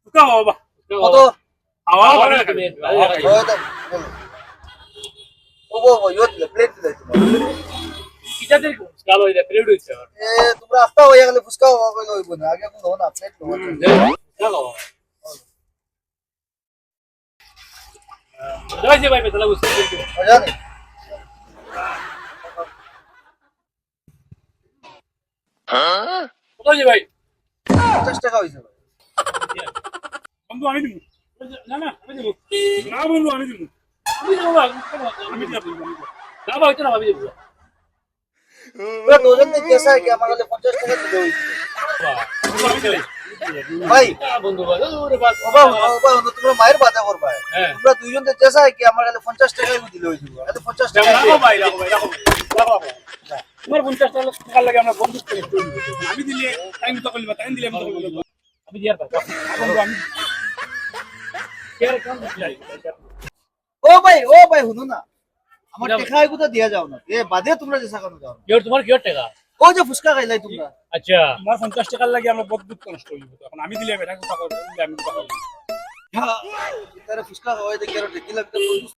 ফুচকা বাবা কত আওয়া করে তুমি খাবে ও বো ইয়ো দিলে প্লেট দিলে কিটা দের ফুচকা লই দে প্লেট হইছে এ তোমরা আস্তা হয়ে গেলে ফুসকা হইব না আগে কোন না প্লেট লো চলো যাই যে ভাই বেতলা বুঝতে জানি কত যে ভাই 50 টাকা হইছে বন্ধু আমি দিব না না আমি দিব না বন্ধু আমি দিব আমি দিব আমি দিব না ভাই তো না আমি দিব তোরা দুজন তে কেসা কি আমার কাছে 50 টাকা দিতে হইছে ভাই বন্ধু ভাই ওরে বাস বাবা বাবা তোমরা মায়ের বাধা করবা হ্যাঁ তোমরা দুইজন তে কেসা কি আমার কাছে 50 টাকাই দিতে হইছে এত 50 টাকা রাখো ভাই রাখো ভাই রাখো তোমার 50 টাকা লাগে আমরা বন্ধু করে আমি দিলে টাইম তো করলি টাইম দিলে আমি তো করব আমি দিয়ার পাবো বন্ধু আমি কেয়ার কাম দিলাই ও ভাই শুনো না আমার টাকা এগুলো দিয়া যাও না এ বাদে তোমরা যে সাকানো যাও কিওর তোমার কিওর টাকা ও যে ফুসকা খাইলাই তোমরা আচ্ছা আমার 50 টাকা লাগে আমরা বন্ধু নষ্ট হইব এখন আমি দিলে এটা কথা করব আমি কথা করব হ্যাঁ তারে ফুসকা খাওয়াই দেখি আর দেখি লাগতে